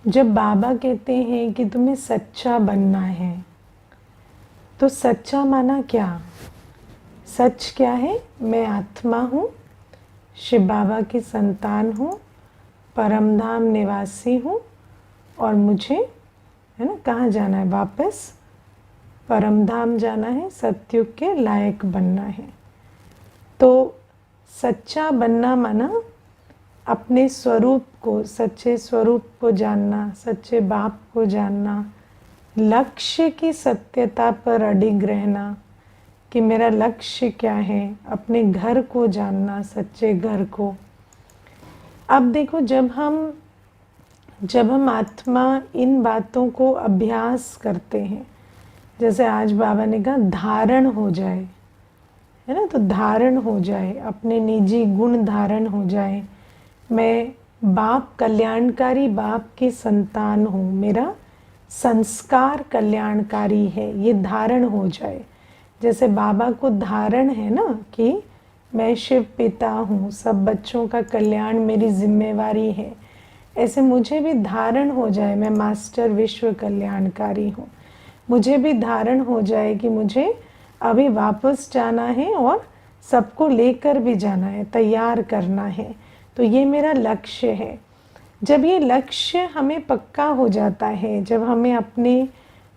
जब बाबा कहते हैं कि तुम्हें सच्चा बनना है, तो सच्चा माना क्या? सच क्या है? मैं आत्मा हूँ, शिव बाबा की संतान हूँ, परमधाम निवासी हूँ और मुझे है ना कहाँ जाना है? वापस परमधाम जाना है, सतयुग के लायक बनना है। तो सच्चा बनना माना अपने स्वरूप को, सच्चे स्वरूप को जानना, सच्चे बाप को जानना, लक्ष्य की सत्यता पर अडिग रहना कि मेरा लक्ष्य क्या है, अपने घर को जानना, सच्चे घर को। अब देखो, जब हम आत्मा इन बातों को अभ्यास करते हैं, जैसे आज बाबा ने कहा धारण हो जाए, है ना, तो धारण हो जाए, अपने निजी गुण धारण हो जाए। मैं बाप कल्याणकारी बाप की संतान हूँ, मेरा संस्कार कल्याणकारी है, ये धारण हो जाए। जैसे बाबा को धारण है ना कि मैं शिव पिता हूँ, सब बच्चों का कल्याण मेरी जिम्मेवारी है, ऐसे मुझे भी धारण हो जाए मैं मास्टर विश्व कल्याणकारी हूँ। मुझे भी धारण हो जाए कि मुझे अभी वापस जाना है और सबको लेकर भी जाना है, तैयार करना है। तो ये मेरा लक्ष्य है। जब ये लक्ष्य हमें पक्का हो जाता है, जब हमें अपने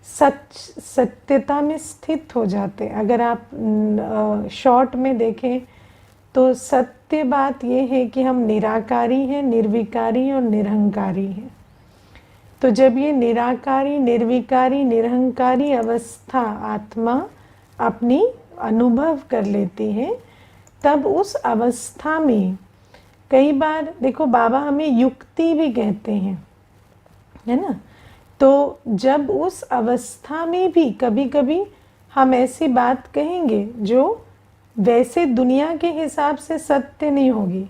सत्यता में स्थित हो जाते, अगर आप शॉर्ट में देखें तो सत्य बात ये है कि हम निराकारी हैं, निर्विकारी और निरहंकारी हैं। तो जब ये निराकारी, निर्विकारी, निरहंकारी अवस्था आत्मा अपनी अनुभव कर लेती है, तब उस अवस्था में कई बार देखो बाबा हमें युक्ति भी कहते हैं, है ना। तो जब उस अवस्था में भी कभी कभी हम ऐसी बात कहेंगे जो वैसे दुनिया के हिसाब से सत्य नहीं होगी,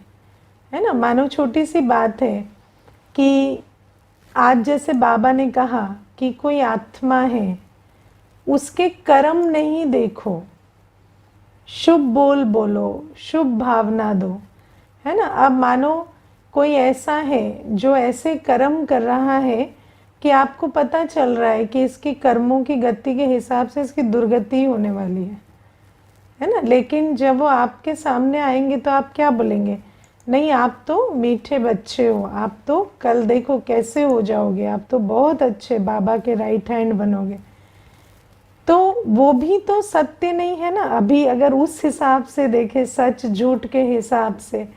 है ना। मानो छोटी सी बात है कि आज जैसे बाबा ने कहा कि कोई आत्मा है, उसके कर्म नहीं देखो, शुभ बोल बोलो, शुभ भावना दो, है ना। अब मानो कोई ऐसा है जो ऐसे कर्म कर रहा है कि आपको पता चल रहा है कि इसकी कर्मों की गति के हिसाब से इसकी दुर्गति होने वाली है ना। लेकिन जब वो आपके सामने आएंगे तो आप क्या बोलेंगे? नहीं, आप तो मीठे बच्चे हो, आप तो कल देखो कैसे हो जाओगे, आप तो बहुत अच्छे बाबा के राइट हैंड बनोगे। तो वो भी तो सत्य नहीं है ना। अभी अगर उस हिसाब से देखें, सच झूठ के हिसाब से,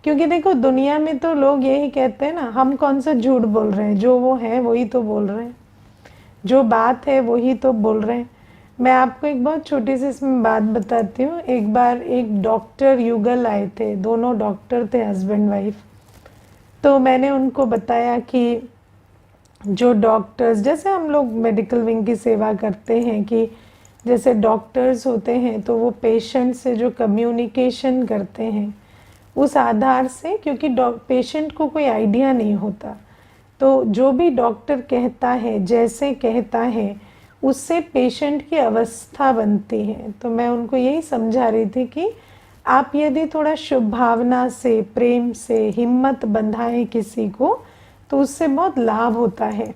क्योंकि देखो दुनिया में तो लोग यही कहते हैं ना, हम कौन सा झूठ बोल रहे हैं, जो वो है वही तो बोल रहे हैं, जो बात है वही तो बोल रहे हैं। मैं आपको एक बहुत छोटी सी इसमें बात बताती हूँ। एक बार एक डॉक्टर युगल आए थे, दोनों डॉक्टर थे, हस्बैंड वाइफ। तो मैंने उनको बताया कि जो डॉक्टर्स, जैसे हम लोग मेडिकल विंग की सेवा करते हैं, कि जैसे डॉक्टर्स होते हैं तो वो पेशेंट से जो कम्युनिकेशन करते हैं उस आधार से, क्योंकि पेशेंट को कोई आइडिया नहीं होता, तो जो भी डॉक्टर कहता है, जैसे कहता है, उससे पेशेंट की अवस्था बनती है। तो मैं उनको यही समझा रही थी कि आप यदि थोड़ा शुभ भावना से, प्रेम से हिम्मत बंधाएं किसी को, तो उससे बहुत लाभ होता है।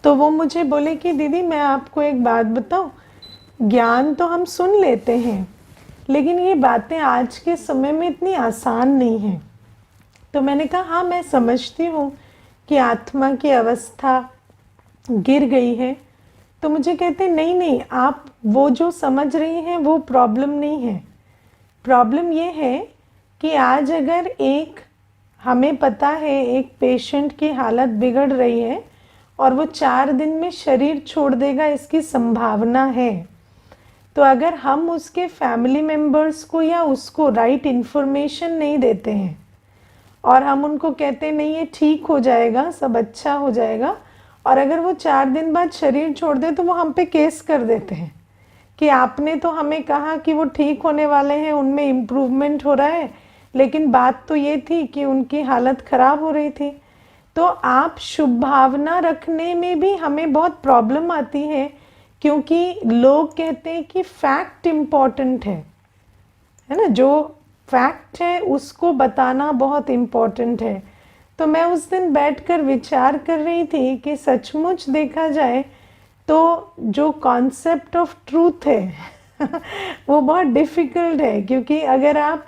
तो वो मुझे बोले कि दीदी मैं आपको एक बात बताऊं, ज्ञान तो हम सुन लेते हैं, लेकिन ये बातें आज के समय में इतनी आसान नहीं है। तो मैंने कहा हाँ, मैं समझती हूँ कि आत्मा की अवस्था गिर गई है। तो मुझे कहते नहीं नहीं, आप वो जो समझ रही हैं वो प्रॉब्लम नहीं है। प्रॉब्लम ये है कि आज अगर हमें पता है एक पेशेंट की हालत बिगड़ रही है और वो 4 दिन में शरीर छोड़ देगा, इसकी संभावना है, तो अगर हम उसके फैमिली मेंबर्स को या उसको राइट इन्फॉर्मेशन नहीं देते हैं और हम उनको कहते हैं नहीं ये ठीक हो जाएगा, सब अच्छा हो जाएगा, और अगर वो 4 दिन बाद शरीर छोड़ दे तो वो हम पे केस कर देते हैं कि आपने तो हमें कहा कि वो ठीक होने वाले हैं, उनमें इम्प्रूवमेंट हो रहा है, लेकिन बात तो ये थी कि उनकी हालत खराब हो रही थी। तो आप शुभ भावना रखने में भी हमें बहुत प्रॉब्लम आती है, क्योंकि लोग कहते हैं कि फैक्ट इम्पॉर्टेंट है ना, जो फैक्ट है उसको बताना बहुत इम्पॉर्टेंट है। तो मैं उस दिन बैठकर विचार कर रही थी कि सचमुच देखा जाए तो जो कॉन्सेप्ट ऑफ ट्रूथ है वो बहुत डिफ़िकल्ट है, क्योंकि अगर आप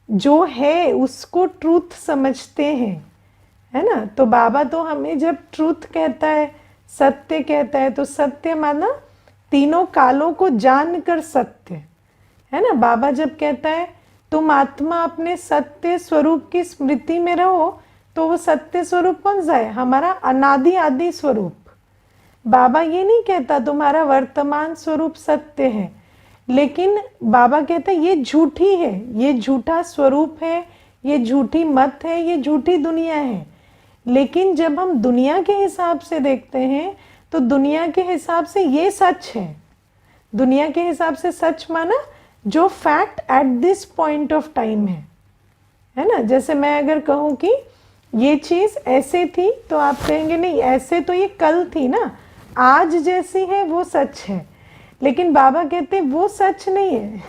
जो है उसको ट्रूथ समझते हैं, है ना, तो बाबा तो हमें जब ट्रूथ कहता है, सत्य कहता है, तो सत्य माना तीनों कालों को जानकर सत्य, है ना। बाबा जब कहता है तुम आत्मा अपने सत्य स्वरूप की स्मृति में रहो, तो वो सत्य स्वरूप कौन सा है? हमारा अनादि आदि स्वरूप। बाबा ये नहीं कहता तुम्हारा वर्तमान स्वरूप सत्य है, लेकिन बाबा कहता है ये झूठी है, ये झूठा स्वरूप है, ये झूठी मत है, ये झूठी दुनिया है। लेकिन जब हम दुनिया के हिसाब से देखते हैं तो दुनिया के हिसाब से ये सच है। दुनिया के हिसाब से सच माना जो fact at this point of time है ना। जैसे मैं अगर कहूँ कि ये चीज़ ऐसे थी, तो आप कहेंगे नहीं ऐसे तो ये कल थी ना, आज जैसी है वो सच है। लेकिन बाबा कहते वो सच नहीं है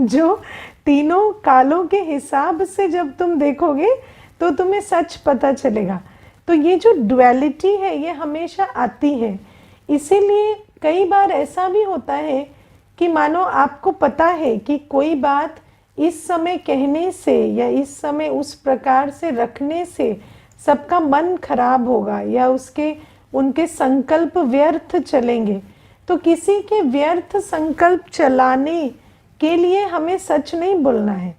जो तीनों कालों के हिसाब से जब तुम देखोगे तो तुम्हें सच पता चलेगा। तो ये जो डुअलिटी है ये हमेशा आती है। इसीलिए कई बार ऐसा भी होता है कि मानो आपको पता है कि कोई बात इस समय कहने से या इस समय उस प्रकार से रखने से सबका मन खराब होगा या उनके संकल्प व्यर्थ चलेंगे। तो किसी के व्यर्थ संकल्प चलाने के लिए हमें सच नहीं बोलना है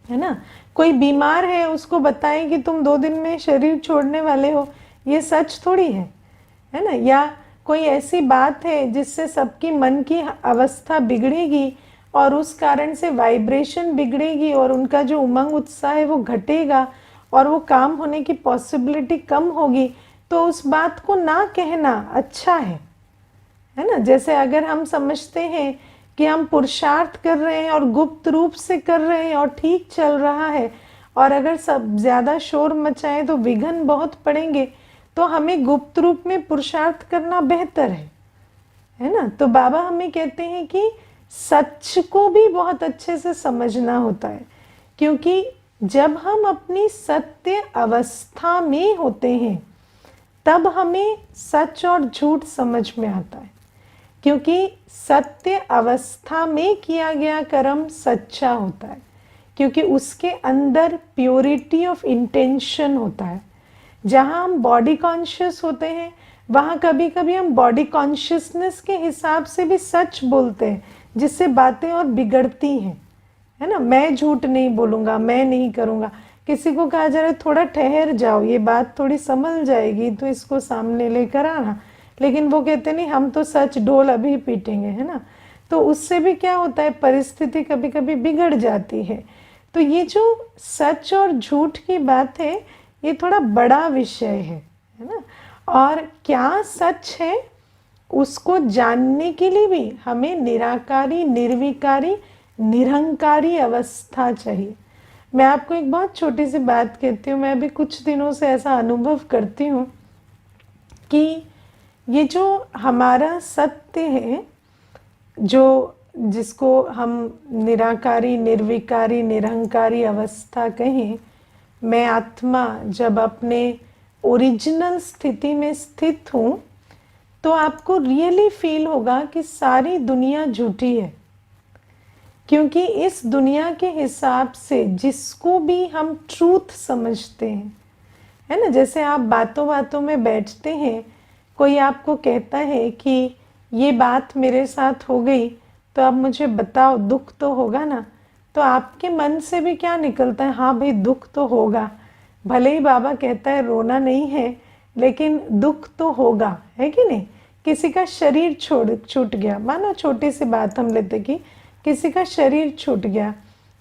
ना। कोई बीमार है, उसको बताएं कि तुम 2 दिन में शरीर छोड़ने वाले हो, ये सच थोड़ी है ना। या कोई ऐसी बात है जिससे सबकी मन की अवस्था बिगड़ेगी और उस कारण से वाइब्रेशन बिगड़ेगी और उनका जो उमंग उत्साह है वो घटेगा और वो काम होने की पॉसिबिलिटी कम होगी, तो उस बात को ना कहना अच्छा है ना। जैसे अगर हम समझते हैं कि हम पुरुषार्थ कर रहे हैं और गुप्त रूप से कर रहे हैं और ठीक चल रहा है, और अगर सब ज़्यादा शोर मचाएं तो विघ्न बहुत पड़ेंगे, तो हमें गुप्त रूप में पुरुषार्थ करना बेहतर है ना। तो बाबा हमें कहते हैं कि सच को भी बहुत अच्छे से समझना होता है, क्योंकि जब हम अपनी सत्य अवस्था में होते हैं तब हमें सच और झूठ समझ में आता है, क्योंकि सत्य अवस्था में किया गया कर्म सच्चा होता है, क्योंकि उसके अंदर प्योरिटी ऑफ इंटेंशन होता है। जहाँ हम बॉडी कॉन्शियस होते हैं वहाँ कभी कभी हम बॉडी कॉन्शियसनेस के हिसाब से भी सच बोलते हैं, जिससे बातें और बिगड़ती हैं, है ना। मैं झूठ नहीं बोलूँगा, मैं नहीं करूँगा। किसी को कहा जा रहा है थोड़ा ठहर जाओ, ये बात थोड़ी संभल जाएगी तो इसको सामने लेकर आना, लेकिन वो कहते नहीं हम तो सच ढोल अभी पीटेंगे, है ना। तो उससे भी क्या होता है, परिस्थिति कभी कभी बिगड़ जाती है। तो ये जो सच और झूठ की बात है ये थोड़ा बड़ा विषय है ना। और क्या सच है उसको जानने के लिए भी हमें निराकारी, निर्विकारी, निरहंकारी अवस्था चाहिए। मैं आपको एक बहुत छोटी सी बात कहती हूँ। मैं अभी कुछ दिनों से ऐसा अनुभव करती हूँ कि ये जो हमारा सत्य है, जो जिसको हम निराकारी, निर्विकारी, निरहंकारी अवस्था कहें, मैं आत्मा जब अपने ओरिजिनल स्थिति में स्थित हूँ तो आपको रियली फील होगा कि सारी दुनिया झूठी है, क्योंकि इस दुनिया के हिसाब से जिसको भी हम ट्रूथ समझते हैं, है ना। जैसे आप बातों बातों में बैठते हैं, कोई आपको कहता है कि ये बात मेरे साथ हो गई तो अब मुझे बताओ दुख तो होगा ना, तो आपके मन से भी क्या निकलता है, हाँ भाई दुख तो होगा। भले ही बाबा कहता है रोना नहीं है, लेकिन दुख तो होगा, है कि नहीं। किसी का शरीर छूट गया, मानो छोटी सी बात हम लेते कि किसी का शरीर छूट गया,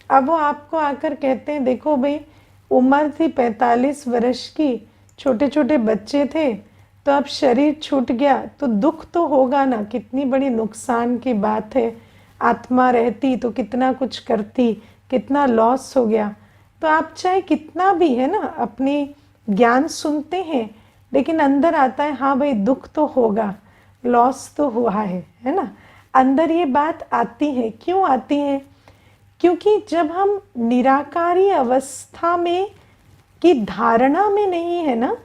अब वो आपको आकर कहते हैं देखो भाई उम्र थी 45 वर्ष की, छोटे छोटे बच्चे थे, तो अब शरीर छूट गया तो दुख तो होगा ना, कितनी बड़ी नुकसान की बात है। आत्मा रहती तो कितना कुछ करती, कितना लॉस हो गया। तो आप चाहे कितना भी है ना अपनी ज्ञान सुनते हैं, लेकिन अंदर आता है हाँ भाई दुख तो होगा, लॉस तो हुआ है ना। अंदर ये बात आती है। क्यों आती है? क्योंकि जब हम निराकारी अवस्था में कि धारणा में नहीं है ना,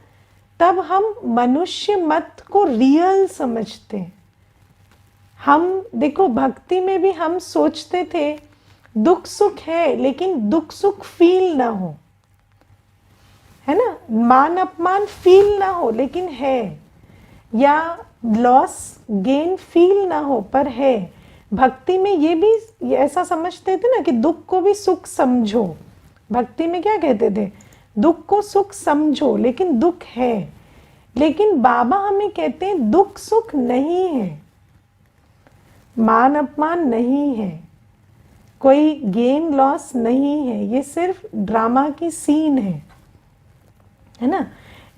तब हम मनुष्य मत को रियल समझते हैं। हम देखो भक्ति में भी हम सोचते थे दुख सुख है, लेकिन दुख सुख फील ना हो, है ना, मान अपमान फील ना हो लेकिन है, या लॉस गेन फील ना हो पर है। भक्ति में ये ऐसा समझते थे ना कि दुख को भी सुख समझो। भक्ति में क्या कहते थे, दुख को सुख समझो, लेकिन दुख है। लेकिन बाबा हमें कहते हैं दुख सुख नहीं है, मान अपमान नहीं है, कोई गेन लॉस नहीं है, ये सिर्फ ड्रामा की सीन है ना।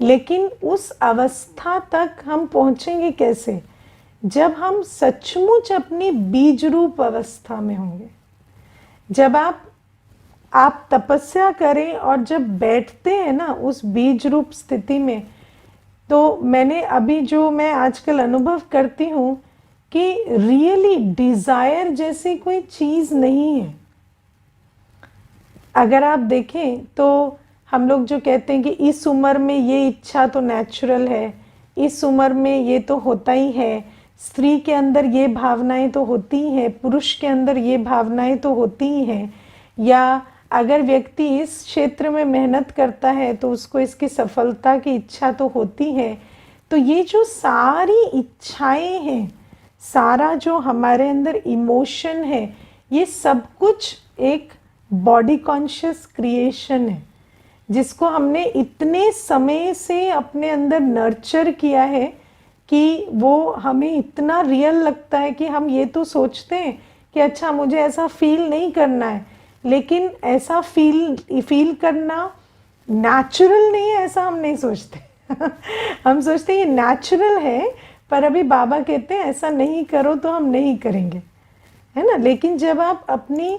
लेकिन उस अवस्था तक हम पहुंचेंगे कैसे, जब हम सचमुच अपनी बीज रूप अवस्था में होंगे। जब आप तपस्या करें और जब बैठते हैं ना उस बीज रूप स्थिति में, तो मैं आजकल अनुभव करती हूँ कि रियली डिजायर जैसी कोई चीज नहीं है। अगर आप देखें तो हम लोग जो कहते हैं कि इस उम्र में ये इच्छा तो नेचुरल है, इस उम्र में ये तो होता ही है, स्त्री के अंदर ये भावनाएं तो होती ही हैं, पुरुष के अंदर ये भावनाएं तो होती ही हैं, या अगर व्यक्ति इस क्षेत्र में मेहनत करता है तो उसको इसकी सफलता की इच्छा तो होती है। तो ये जो सारी इच्छाएं हैं, सारा जो हमारे अंदर इमोशन है, ये सब कुछ एक बॉडी कॉन्शियस क्रिएशन है, जिसको हमने इतने समय से अपने अंदर नर्चर किया है कि वो हमें इतना रियल लगता है कि हम ये तो सोचते हैं कि अच्छा मुझे ऐसा फील नहीं करना है, लेकिन ऐसा फील करना नेचुरल नहीं है, ऐसा हम नहीं सोचते। हम सोचते हैं ये नेचुरल है, पर अभी बाबा कहते हैं ऐसा नहीं करो तो हम नहीं करेंगे, है ना। लेकिन जब आप अपनी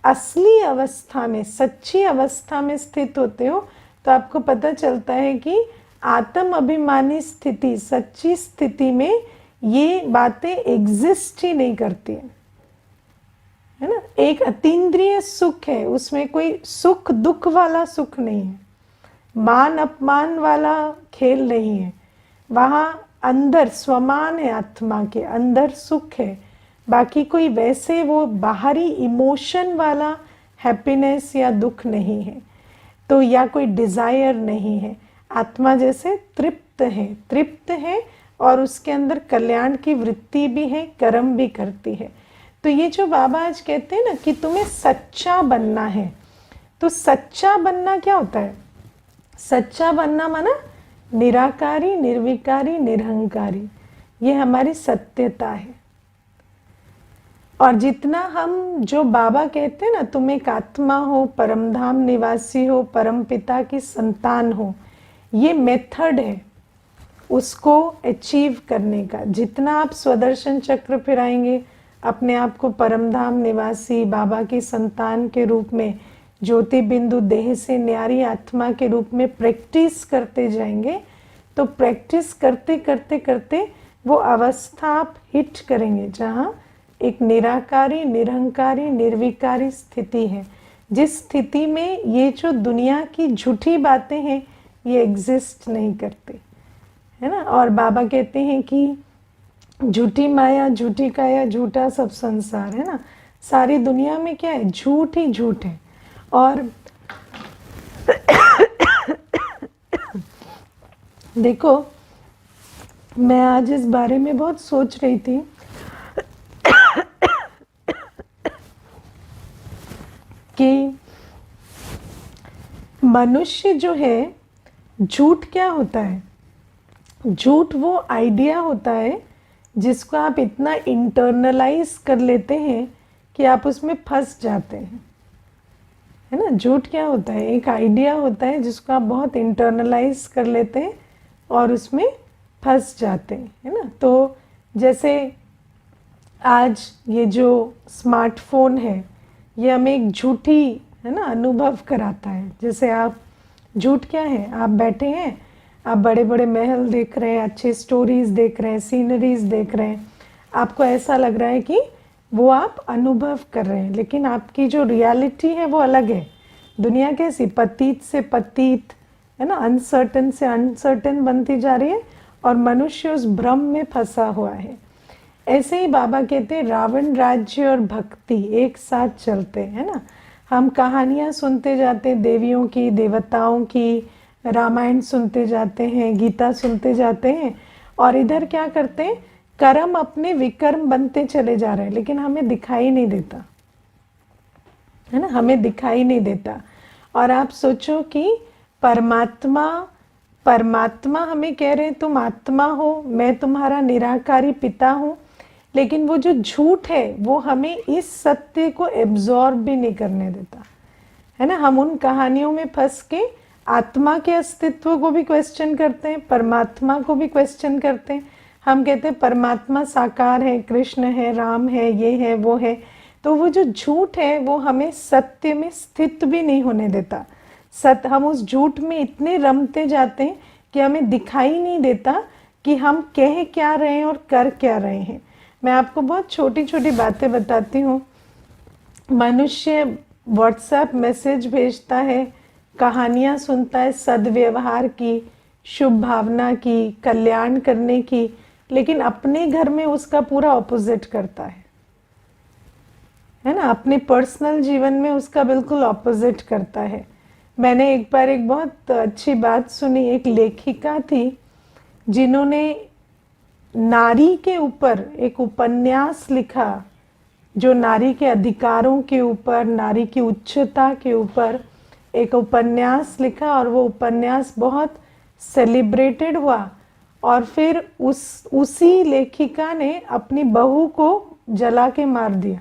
असली अवस्था में, सच्ची अवस्था में स्थित होते हो, तो आपको पता चलता है कि आत्म अभिमानी स्थिति, सच्ची स्थिति में ये बातें एग्जिस्ट ही नहीं करती है ना। एक अतीन्द्रिय सुख है, उसमें कोई सुख दुख वाला सुख नहीं है, मान अपमान वाला खेल नहीं है। वहाँ अंदर स्वमान है, आत्मा के अंदर सुख है, बाकी कोई वैसे वो बाहरी इमोशन वाला हैप्पीनेस या दुख नहीं है, तो या कोई डिजायर नहीं है। आत्मा जैसे तृप्त है और उसके अंदर कल्याण की वृत्ति भी है, कर्म भी करती है। तो ये जो बाबा आज कहते हैं ना कि तुम्हें सच्चा बनना है, तो सच्चा बनना क्या होता है? सच्चा बनना माना निराकारी, निर्विकारी, निरहंकारी, ये हमारी सत्यता है। और जितना हम जो बाबा कहते हैं ना, तुम एक आत्मा हो, परमधाम निवासी हो, परम पिता की संतान हो, ये मेथड है उसको अचीव करने का। जितना आप स्वदर्शन चक्र फिराएंगे, अपने आप को परमधाम निवासी, बाबा की संतान के रूप में, ज्योति बिंदु देह से न्यारी आत्मा के रूप में प्रैक्टिस करते जाएंगे, तो प्रैक्टिस करते करते करते वो अवस्था आप हिट करेंगे जहाँ एक निराकारी, निरहंकारी, निर्विकारी स्थिति है, जिस स्थिति में ये जो दुनिया की झूठी बातें हैं ये एग्जिस्ट नहीं करती, है ना। और बाबा कहते हैं कि झूठी माया, झूठी काया, झूठा सब संसार, है ना। सारी दुनिया में क्या है? झूठ ही झूठ है। और देखो, मैं आज इस बारे में बहुत सोच रही थी कि मनुष्य जो है, झूठ क्या होता है? झूठ वो आइडिया होता है जिसको आप इतना इंटरनलाइज कर लेते हैं कि आप उसमें फंस जाते हैं, है ना। झूठ क्या होता है? एक आइडिया होता है जिसको आप बहुत इंटरनलाइज कर लेते हैं और उसमें फंस जाते हैं, है ना। तो जैसे आज ये जो स्मार्टफोन है, ये हमें एक झूठी, है ना, अनुभव कराता है। जैसे आप, झूठ क्या है? आप बैठे हैं, आप बड़े बड़े महल देख रहे हैं, अच्छे स्टोरीज देख रहे हैं, सीनरीज देख रहे हैं, आपको ऐसा लग रहा है कि वो आप अनुभव कर रहे हैं, लेकिन आपकी जो रियलिटी है वो अलग है। दुनिया कैसी, पतीत से पतीत, है ना, अनसर्टन से अनसर्टन बनती जा रही है और मनुष्य उस भ्रम में फंसा हुआ है। ऐसे ही बाबा कहते हैं रावण राज्य और भक्ति एक साथ चलते हैं ना। हम कहानियाँ सुनते जाते हैं देवियों की, देवताओं की, रामायण सुनते जाते हैं, गीता सुनते जाते हैं, और इधर क्या करते हैं, कर्म अपने विकर्म बनते चले जा रहे हैं, लेकिन हमें दिखाई नहीं देता, है ना, हमें दिखाई नहीं देता। और आप सोचो कि परमात्मा परमात्मा हमें कह रहे हैं तुम आत्मा हो, मैं तुम्हारा निराकारी पिता हूँ, लेकिन वो जो झूठ है वो हमें इस सत्य को एब्जॉर्ब भी नहीं करने देता, है ना। हम उन कहानियों में फंस के आत्मा के अस्तित्व को भी क्वेश्चन करते हैं, परमात्मा को भी क्वेश्चन करते हैं। हम कहते हैं परमात्मा साकार है, कृष्ण है, राम है, ये है, वो है, तो वो जो झूठ है वो हमें सत्य में स्थित भी नहीं होने देता। हम उस झूठ में इतने रमते जाते हैं कि हमें दिखाई नहीं देता कि हम कह क्या रहे हैं और कर क्या रहे हैं। मैं आपको बहुत छोटी छोटी बातें बताती हूँ। मनुष्य व्हाट्सएप मैसेज भेजता है, कहानियाँ सुनता है सद्व्यवहार की, शुभ भावना की, कल्याण करने की, लेकिन अपने घर में उसका पूरा ऑपोजिट करता है ना। अपने पर्सनल जीवन में उसका बिल्कुल ऑपोजिट करता है। मैंने एक बार एक बहुत अच्छी बात सुनी। एक लेखिका थी जिन्होंने नारी के ऊपर एक उपन्यास लिखा, जो नारी के अधिकारों के ऊपर, नारी की उच्चता के ऊपर एक उपन्यास लिखा, और वो उपन्यास बहुत सेलिब्रेटेड हुआ। और फिर उसी लेखिका ने अपनी बहू को जला के मार दिया,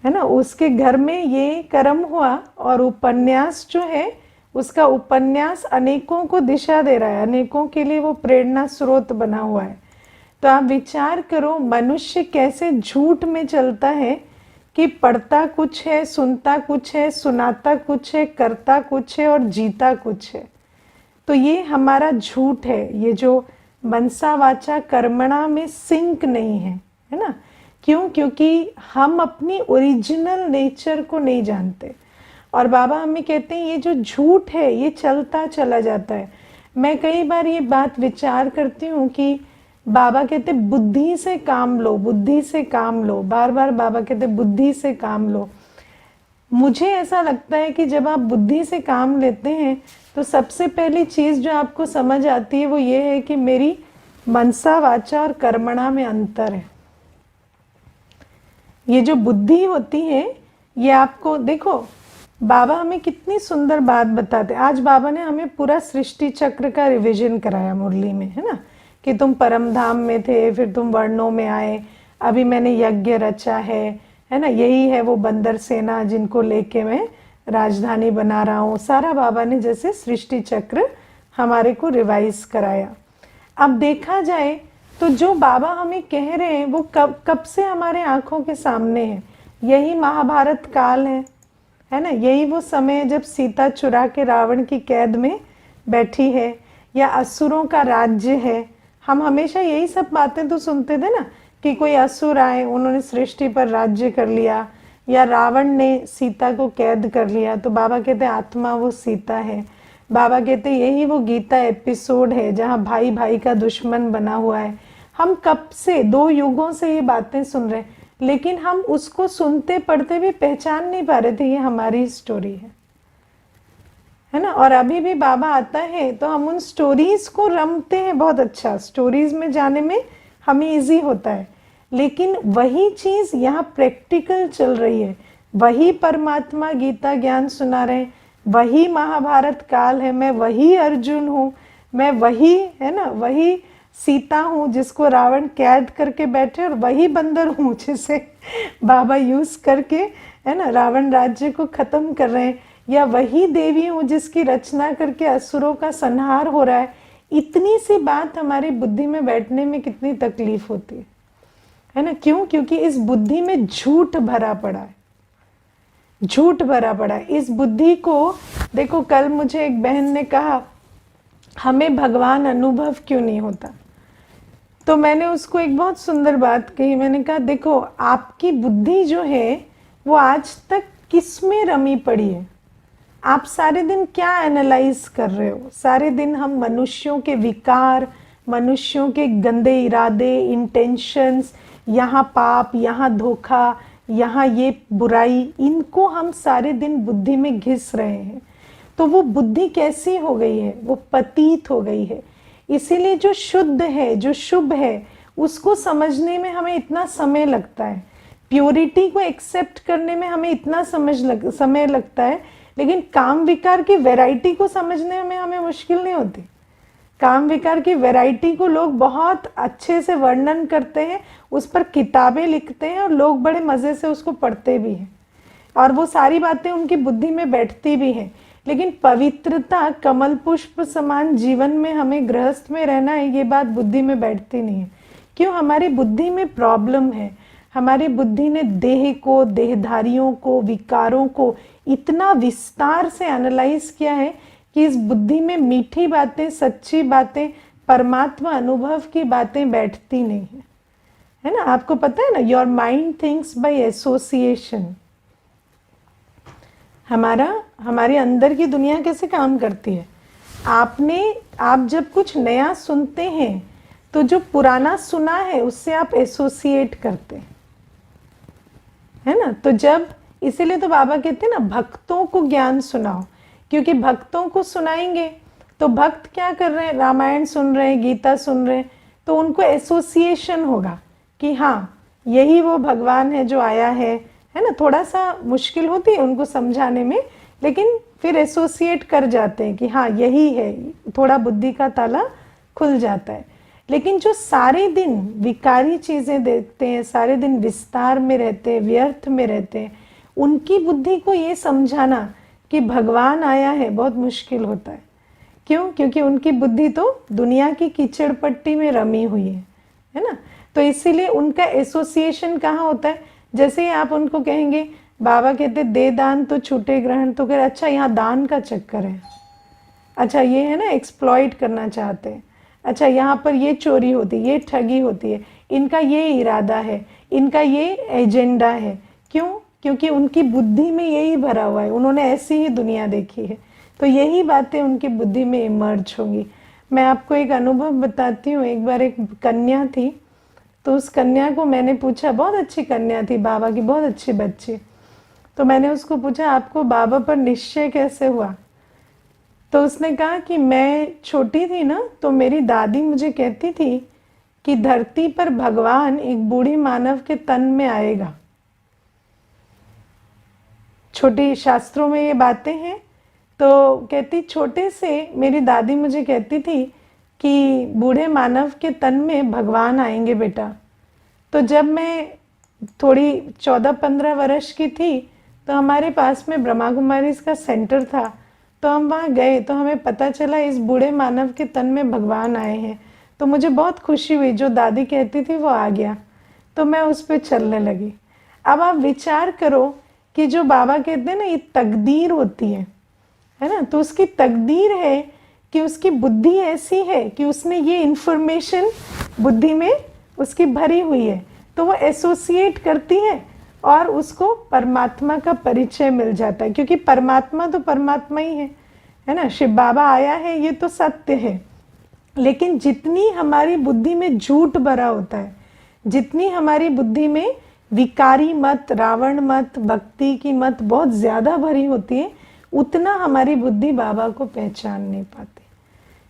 है ना। उसके घर में ये कर्म हुआ, और उपन्यास जो है उसका उपन्यास अनेकों को दिशा दे रहा है, अनेकों के लिए वो प्रेरणा स्रोत बना हुआ है। तो आप विचार करो मनुष्य कैसे झूठ में चलता है कि पढ़ता कुछ है, सुनता कुछ है, सुनाता कुछ है, करता कुछ है और जीता कुछ है। तो ये हमारा झूठ है, ये जो मनसा वाचा कर्मणा में सिंक नहीं है ना। क्यों? क्योंकि हम अपनी ओरिजिनल नेचर को नहीं जानते। और बाबा हमें कहते हैं ये जो झूठ है ये चलता चला जाता है। मैं कई बार ये बात विचार करती हूँ कि बाबा कहते बुद्धि से काम लो, बुद्धि से काम लो, बार बार बाबा कहते बुद्धि से काम लो। मुझे ऐसा लगता है कि जब आप बुद्धि से काम लेते हैं तो सबसे पहली चीज़ जो आपको समझ आती है वो ये है कि मेरी मनसा वाचा और कर्मणा में अंतर है। ये जो बुद्धि होती है ये आपको, देखो बाबा हमें कितनी सुंदर बात बताते। आज बाबा ने हमें पूरा सृष्टि चक्र का रिवीजन कराया मुरली में, है ना, कि तुम परम धाम में थे, फिर तुम वर्णों में आए, अभी मैंने यज्ञ रचा है ना, यही है वो बंदर सेना जिनको लेके मैं राजधानी बना रहा हूँ। सारा बाबा ने जैसे सृष्टि चक्र हमारे को रिवाइज कराया। अब देखा जाए तो जो बाबा हमें कह रहे हैं वो कब से हमारे आंखों के सामने है। यही महाभारत काल है ना, यही वो समय जब सीता चुरा के रावण की कैद में बैठी है, या असुरों का राज्य है। हम हमेशा यही सब बातें तो सुनते थे ना कि कोई असुर आए, उन्होंने सृष्टि पर राज्य कर लिया, या रावण ने सीता को कैद कर लिया। तो बाबा कहते आत्मा वो सीता है। बाबा कहते यही वो गीता एपिसोड है जहाँ भाई भाई का दुश्मन बना हुआ है। हम कब से 2 युगों से ये बातें सुन रहे हैं, लेकिन हम उसको सुनते पढ़ते भी पहचान नहीं पा रहे थे ये हमारी स्टोरी है ना। और अभी भी बाबा आता है तो हम उन स्टोरीज को रमते हैं, बहुत अच्छा, स्टोरीज में जाने में हमें इजी होता है, लेकिन वही चीज़ यहाँ प्रैक्टिकल चल रही है। वही परमात्मा गीता ज्ञान सुना रहे हैं, वही महाभारत काल है, मैं वही अर्जुन हूँ, मैं वही, है ना, वही सीता हूँ जिसको रावण कैद करके बैठे, और वही बंदर हूँ जिसे बाबा यूज करके, है ना, रावण राज्य को खत्म कर रहे हैं, या वही देवी हूँ जिसकी रचना करके असुरों का संहार हो रहा है। इतनी सी बात हमारी बुद्धि में बैठने में कितनी तकलीफ होती है ना। क्यों? क्योंकि इस बुद्धि में झूठ भरा पड़ा है, झूठ भरा पड़ा है। इस बुद्धि को देखो, कल मुझे एक बहन ने कहा हमें भगवान अनुभव क्यों नहीं होता, तो मैंने उसको एक बहुत सुंदर बात कही। मैंने कहा देखो आपकी बुद्धि जो है वो आज तक किस में रमी पड़ी है? आप सारे दिन क्या एनालाइज कर रहे हो? सारे दिन हम मनुष्यों के विकार, मनुष्यों के गंदे इरादे, इंटेंशंस, यहाँ पाप, यहाँ धोखा, यहाँ ये बुराई, इनको हम सारे दिन बुद्धि में घिस रहे हैं। तो वो बुद्धि कैसी हो गई है? वो पतित हो गई है। इसीलिए जो शुद्ध है, जो शुभ है, उसको समझने में हमें इतना समय लगता है, प्योरिटी को एक्सेप्ट करने में हमें इतना समय लगता है, लेकिन काम विकार की वैरायटी को समझने में हमें मुश्किल नहीं होती। काम विकार की वैरायटी को लोग बहुत अच्छे से वर्णन करते हैं, उस पर किताबें लिखते हैं और लोग बड़े मज़े से उसको पढ़ते भी हैं और वो सारी बातें उनकी बुद्धि में बैठती भी हैं। लेकिन पवित्रता, कमल पुष्प समान जीवन में हमें गृहस्थ में रहना है, ये बात बुद्धि में बैठती नहीं है। क्यों? हमारी बुद्धि में प्रॉब्लम है। हमारी बुद्धि ने देह को, देहधारियों को, विकारों को इतना विस्तार से एनालाइज किया है कि इस बुद्धि में मीठी बातें, सच्ची बातें, परमात्मा अनुभव की बातें बैठती नहीं है ना? आपको पता है ना, your mind thinks by association. हमारे अंदर की दुनिया कैसे काम करती है? आप जब कुछ नया सुनते हैं तो जो पुराना सुना है उससे आप एसोसिएट करते हैं, है ना? तो जब, इसीलिए तो बाबा कहते हैं ना, भक्तों को ज्ञान सुनाओ, क्योंकि भक्तों को सुनाएंगे तो भक्त क्या कर रहे हैं? रामायण सुन रहे हैं, गीता सुन रहे हैं, तो उनको एसोसिएशन होगा कि हाँ, यही वो भगवान है जो आया है ना? थोड़ा सा मुश्किल होती है उनको समझाने में, लेकिन फिर एसोसिएट कर जाते हैं कि हाँ यही है, थोड़ा बुद्धि का ताला खुल जाता है। लेकिन जो सारे दिन विकारी चीज़ें देखते हैं, सारे दिन विस्तार में रहते हैं, व्यर्थ में रहते हैं, उनकी बुद्धि को ये समझाना कि भगवान आया है बहुत मुश्किल होता है। क्यों? क्योंकि उनकी बुद्धि तो दुनिया की कीचड़ पट्टी में रमी हुई है ना? तो इसीलिए उनका एसोसिएशन कहाँ होता है? जैसे ही आप उनको कहेंगे, बाबा कहते दे दान तो छूटे ग्रहण, तो कह अच्छा यहाँ दान का चक्कर है, अच्छा ये है ना एक्सप्लॉइट करना चाहते हैं, अच्छा यहाँ पर ये चोरी होती है, ये ठगी होती है, इनका ये इरादा है, इनका ये एजेंडा है। क्यों? क्योंकि उनकी बुद्धि में यही भरा हुआ है, उन्होंने ऐसी ही दुनिया देखी है, तो यही बातें उनकी बुद्धि में इमर्ज होंगी। मैं आपको एक अनुभव बताती हूँ। एक बार एक कन्या थी, तो उस कन्या को मैंने पूछा, बहुत अच्छी कन्या थी, बाबा की बहुत अच्छी बच्ची, तो मैंने उसको पूछा आपको बाबा पर निश्चय कैसे हुआ? तो उसने कहा कि मैं छोटी थी ना, तो मेरी दादी मुझे कहती थी कि धरती पर भगवान एक बूढ़े मानव के तन में आएगा। छोटी शास्त्रों में ये बातें हैं। तो कहती, छोटे से मेरी दादी मुझे कहती थी कि बूढ़े मानव के तन में भगवान आएंगे बेटा। तो जब मैं थोड़ी 14-15 वर्ष की थी, तो हमारे पास में ब्रह्मा कुमारी का सेंटर था, तो हम वहाँ गए, तो हमें पता चला इस बूढ़े मानव के तन में भगवान आए हैं। तो मुझे बहुत खुशी हुई, जो दादी कहती थी वो आ गया, तो मैं उस पर चलने लगी। अब आप विचार करो कि जो बाबा कहते हैं ना, ये तकदीर होती है ना? तो उसकी तकदीर है कि उसकी बुद्धि ऐसी है कि उसने ये इन्फॉर्मेशन बुद्धि में उसकी भरी हुई है, तो वो एसोसिएट करती है और उसको परमात्मा का परिचय मिल जाता है, क्योंकि परमात्मा तो परमात्मा ही है ना? शिव बाबा आया है, ये तो सत्य है। लेकिन जितनी हमारी बुद्धि में झूठ भरा होता है, जितनी हमारी बुद्धि में विकारी मत, रावण मत, भक्ति की मत बहुत ज़्यादा भरी होती है, उतना हमारी बुद्धि बाबा को पहचान नहीं पाती,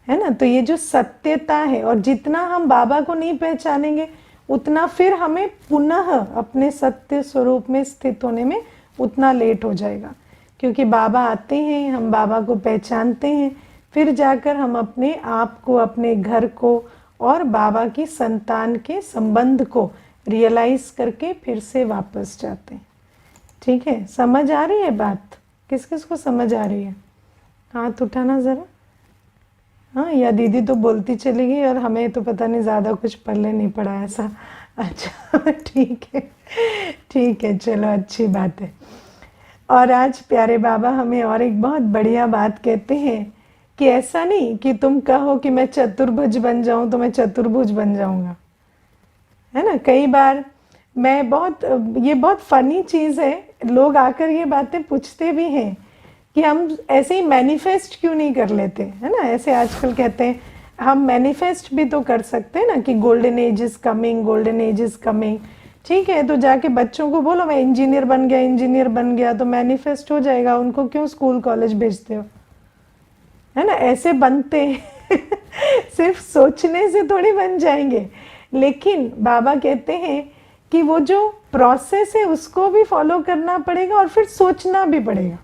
है ना? तो ये जो सत्यता है, और जितना हम बाबा को नहीं पहचानेंगे, उतना फिर हमें पुनः अपने सत्य स्वरूप में स्थित होने में उतना लेट हो जाएगा। क्योंकि बाबा आते हैं, हम बाबा को पहचानते हैं, फिर जाकर हम अपने आप को, अपने घर को और बाबा की संतान के संबंध को रियलाइज करके फिर से वापस जाते हैं। ठीक है? समझ आ रही है बात? किस किस को समझ आ रही है? हाथ उठाना ज़रा। हाँ, या दीदी तो बोलती चली गई और हमें तो पता नहीं ज़्यादा कुछ पढ़ने नहीं पड़ा ऐसा। अच्छा ठीक है, ठीक है, चलो अच्छी बात है। और आज प्यारे बाबा हमें और एक बहुत बढ़िया बात कहते हैं कि ऐसा नहीं कि तुम कहो कि मैं चतुर्भुज बन जाऊं तो मैं चतुर्भुज बन जाऊंगा, है ना? कई बार ये बहुत फनी चीज़ है, लोग आकर ये बातें पूछते भी हैं कि हम ऐसे ही मैनिफेस्ट क्यों नहीं कर लेते, है ना। ऐसे आजकल कहते हैं हम मैनिफेस्ट भी तो कर सकते हैं ना कि golden age is coming, golden age is coming. ठीक है, तो जाके बच्चों को बोलो मैं इंजीनियर बन गया, इंजीनियर बन गया, तो मैनिफेस्ट हो जाएगा। उनको क्यों स्कूल कॉलेज भेजते हो, है ना। ऐसे बनते हैं सिर्फ सोचने से थोड़ी बन जाएंगे। लेकिन बाबा कहते हैं कि वो जो प्रोसेस है उसको भी फॉलो करना पड़ेगा और फिर सोचना भी पड़ेगा,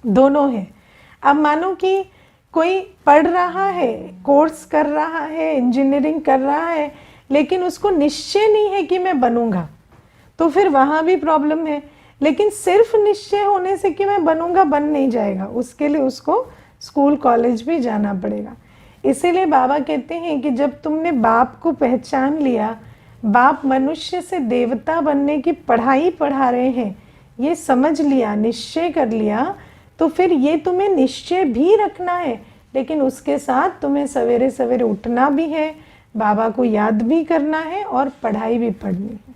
दोनों है। अब मानो कि कोई पढ़ रहा है, कोर्स कर रहा है, इंजीनियरिंग कर रहा है, लेकिन उसको निश्चय नहीं है कि मैं बनूंगा, तो फिर वहाँ भी प्रॉब्लम है। लेकिन सिर्फ निश्चय होने से कि मैं बनूंगा बन नहीं जाएगा, उसके लिए उसको स्कूल कॉलेज भी जाना पड़ेगा। इसीलिए बाबा कहते हैं कि जब तुमने बाप को पहचान लिया, बाप मनुष्य से देवता बनने की पढ़ाई पढ़ा रहे हैं, ये समझ लिया, निश्चय कर लिया, तो फिर ये तुम्हें निश्चय भी रखना है, लेकिन उसके साथ तुम्हें सवेरे सवेरे उठना भी है, बाबा को याद भी करना है और पढ़ाई भी पढ़नी है।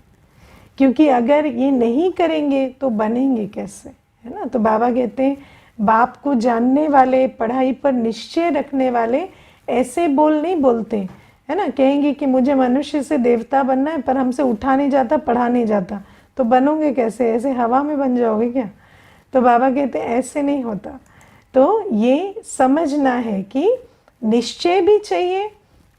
क्योंकि अगर ये नहीं करेंगे तो बनेंगे कैसे, है ना। तो बाबा कहते हैं बाप को जानने वाले, पढ़ाई पर निश्चय रखने वाले ऐसे बोल नहीं बोलते, है ना। कहेंगे कि मुझे मनुष्य से देवता बनना है, पर हमसे उठा नहीं जाता, पढ़ा नहीं जाता, तो बनोगे कैसे, ऐसे हवा में बन जाओगे क्या। तो बाबा कहते हैं ऐसे नहीं होता। तो ये समझना है कि निश्चय भी चाहिए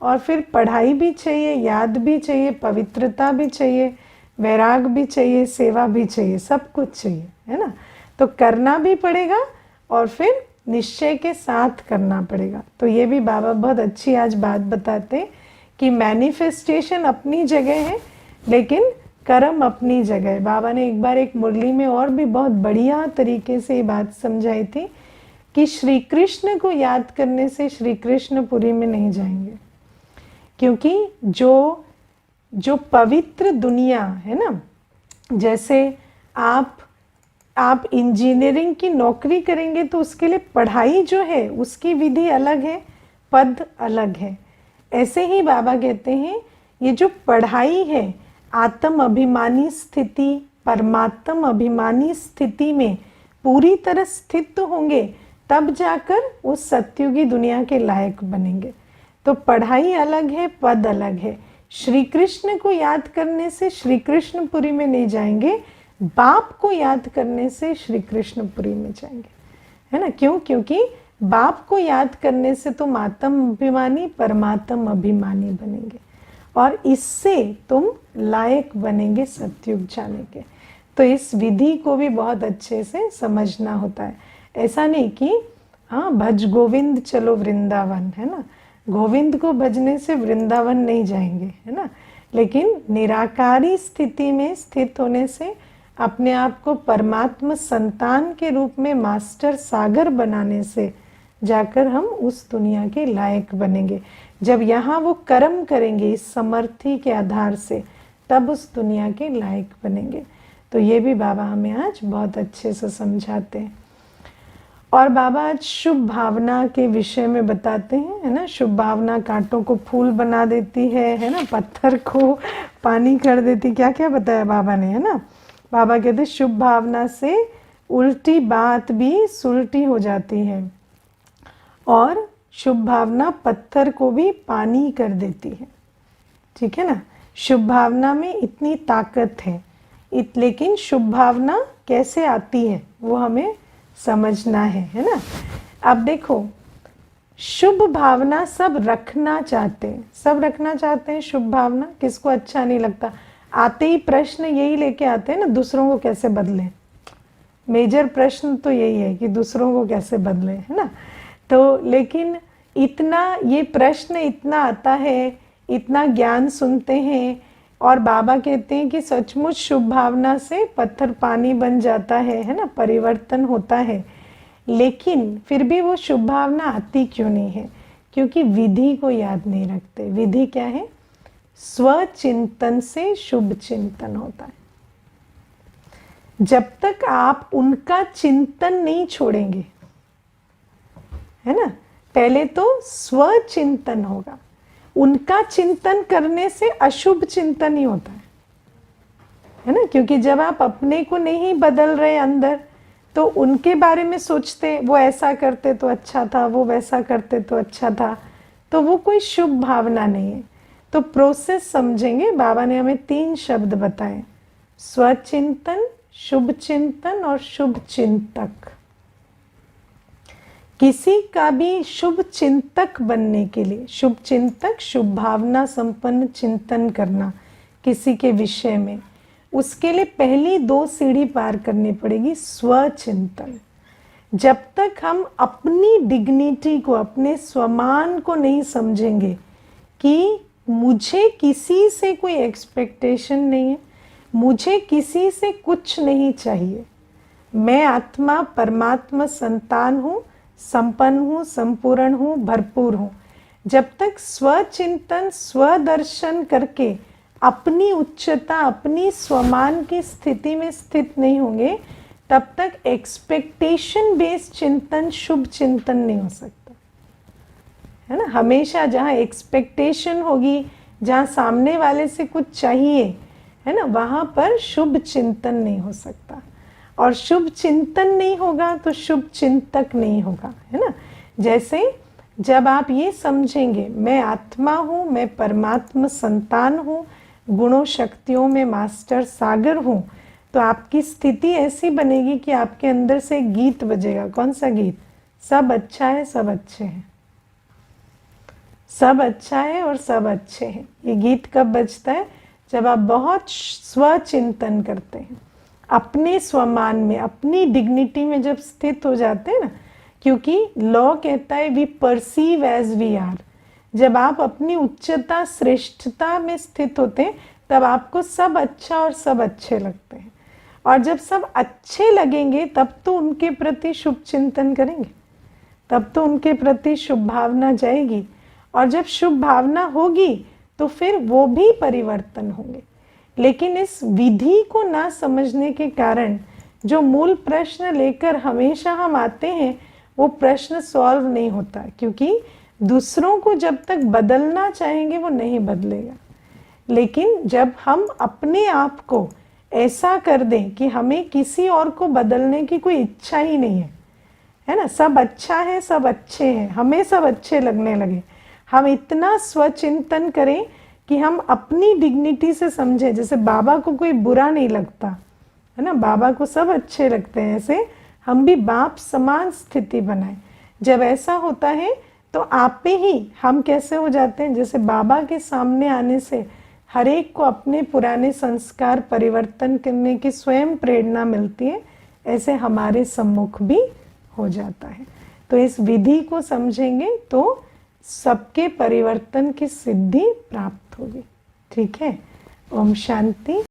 और फिर पढ़ाई भी चाहिए, याद भी चाहिए, पवित्रता भी चाहिए, वैराग भी चाहिए, सेवा भी चाहिए, सब कुछ चाहिए, है ना। तो करना भी पड़ेगा और फिर निश्चय के साथ करना पड़ेगा। तो ये भी बाबा बहुत अच्छी आज बात बताते हैं कि मैनिफेस्टेशन अपनी जगह है, लेकिन कर्म अपनी जगह है। बाबा ने एक बार एक मुरली में और भी बहुत बढ़िया तरीके से ये बात समझाई थी कि श्री कृष्ण को याद करने से श्री कृष्णपुरी में नहीं जाएंगे, क्योंकि जो पवित्र दुनिया है ना, जैसे आप इंजीनियरिंग की नौकरी करेंगे तो उसके लिए पढ़ाई जो है उसकी विधि अलग है, पद अलग है। ऐसे ही बाबा कहते हैं ये जो पढ़ाई है, आत्म अभिमानी स्थिति, परमात्म अभिमानी स्थिति में पूरी तरह स्थित होंगे, तब जाकर उस सत्युगी दुनिया के लायक बनेंगे। तो पढ़ाई अलग है, पद अलग है। श्री कृष्ण को याद करने से श्री कृष्णपुरी में नहीं जाएंगे, बाप को याद करने से श्री कृष्णपुरी में जाएंगे, है ना। क्यों? क्योंकि बाप को याद करने से तुम आत्म अभिमानी, परमात्म अभिमानी बनेंगे और इससे तुम लायक बनेंगे सत्युग जाने के। तो इस विधि को भी बहुत अच्छे से समझना होता है। ऐसा नहीं कि हाँ भज गोविंद चलो वृंदावन, है ना। गोविंद को भजने से वृंदावन नहीं जाएंगे, है ना। लेकिन निराकारी स्थिति में स्थित होने से, अपने आप को परमात्मा संतान के रूप में मास्टर सागर बनाने से जाकर हम उस दुनिया के लायक बनेंगे। जब यहाँ वो कर्म करेंगे इस समर्थी के आधार से, तब उस दुनिया के लायक बनेंगे। तो ये भी बाबा हमें आज बहुत अच्छे से समझाते हैं। और बाबा आज शुभ भावना के विषय में बताते हैं, है ना। शुभ भावना कांटों को फूल बना देती है ना, पत्थर को पानी कर देती, क्या क्या बताया बाबा ने, है ना। बाबा कहते हैं शुभ भावना से उल्टी बात भी सुलटी हो जाती है और शुभ भावना पत्थर को भी पानी कर देती है, ठीक है ना। शुभ भावना में इतनी ताकत है, लेकिन शुभ भावना कैसे आती है वो हमें समझना है ना। अब देखो, शुभ भावना सब रखना चाहते हैं, सब रखना चाहते हैं शुभ भावना। किसको अच्छा नहीं लगता? आते ही प्रश्न यही लेके आते हैं ना, दूसरों को कैसे बदलें। मेजर प्रश्न तो यही है कि दूसरों को कैसे बदलें, है ना। तो लेकिन इतना ये प्रश्न इतना आता है, इतना ज्ञान सुनते हैं, और बाबा कहते हैं कि सचमुच शुभ भावना से पत्थर पानी बन जाता है ना, परिवर्तन होता है। लेकिन फिर भी वो शुभ भावना आती क्यों नहीं है? क्योंकि विधि को याद नहीं रखते। विधि क्या है? स्वचिंतन से शुभ चिंतन होता है। जब तक आप उनका चिंतन नहीं छोड़ेंगे, है ना, पहले तो स्वचिंतन होगा। उनका चिंतन करने से अशुभ चिंतन ही होता है, है ना, क्योंकि जब आप अपने को नहीं बदल रहे अंदर, तो उनके बारे में सोचते वो ऐसा करते तो अच्छा था, वो वैसा करते तो अच्छा था, तो वो कोई शुभ भावना नहीं है। तो प्रोसेस समझेंगे। बाबा ने हमें 3 शब्द बताए, स्वचिंतन, शुभ चिंतन और शुभ चिंतक। किसी का भी शुभ चिंतक बनने के लिए, शुभ चिंतक शुभ भावना संपन्न चिंतन करना किसी के विषय में, उसके लिए पहली 2 सीढ़ी पार करनी पड़ेगी, स्वचिंतन। जब तक हम अपनी डिग्निटी को, अपने स्वमान को नहीं समझेंगे कि मुझे किसी से कोई एक्सपेक्टेशन नहीं है, मुझे किसी से कुछ नहीं चाहिए, मैं आत्मा परमात्मा संतान हूँ, संपन्न हूँ, संपूर्ण हूँ, भरपूर हूँ। जब तक स्वचिंतन स्वदर्शन करके अपनी उच्चता, अपनी स्वमान की स्थिति में स्थित नहीं होंगे, तब तक एक्सपेक्टेशन बेस्ड चिंतन, शुभ चिंतन नहीं हो सकता, है ना। हमेशा जहाँ एक्सपेक्टेशन होगी, जहाँ सामने वाले से कुछ चाहिए, है ना, वहाँ पर शुभ चिंतन नहीं हो सकता। और शुभ चिंतन नहीं होगा तो शुभ चिंतक नहीं होगा, है ना। जैसे जब आप ये समझेंगे मैं आत्मा हूँ, मैं परमात्मा संतान हूँ, गुणों शक्तियों में मास्टर सागर हूँ, तो आपकी स्थिति ऐसी बनेगी कि आपके अंदर से एक गीत बजेगा। कौन सा गीत? सब अच्छा है, सब अच्छे हैं, सब अच्छा है और सब अच्छे हैं। ये गीत कब बजता है? जब आप बहुत स्वचिंतन करते हैं, अपने स्वमान में, अपनी डिग्निटी में जब स्थित हो जाते हैं ना। क्योंकि लॉ कहता है we perceive as we are. जब आप अपनी उच्चता, श्रेष्ठता में स्थित होते हैं, तब आपको सब अच्छा और सब अच्छे लगते हैं। और जब सब अच्छे लगेंगे तब तो उनके प्रति शुभ चिंतन करेंगे, तब तो उनके प्रति शुभ भावना जाएगी। और जब शुभ भावना होगी तो फिर वो भी परिवर्तन होंगे। लेकिन इस विधि को ना समझने के कारण जो मूल प्रश्न लेकर हमेशा हम आते हैं, वो प्रश्न सॉल्व नहीं होता, क्योंकि दूसरों को जब तक बदलना चाहेंगे वो नहीं बदलेगा। लेकिन जब हम अपने आप को ऐसा कर दें कि हमें किसी और को बदलने की कोई इच्छा ही नहीं है ना, सब अच्छा है, सब अच्छे हैं, हमें सब अच्छे लगने लगे, हम इतना स्वचिंतन करें कि हम अपनी डिग्निटी से समझें। जैसे बाबा को कोई बुरा नहीं लगता, है ना, बाबा को सब अच्छे लगते हैं, ऐसे हम भी बाप समान स्थिति बनाएं। जब ऐसा होता है तो आप पे ही हम कैसे हो जाते हैं, जैसे बाबा के सामने आने से हर एक को अपने पुराने संस्कार परिवर्तन करने की स्वयं प्रेरणा मिलती है, ऐसे हमारे सम्मुख भी हो जाता है। तो इस विधि को समझेंगे तो सबके परिवर्तन की सिद्धि प्राप्त होगी। ठीक है, ओम शांति।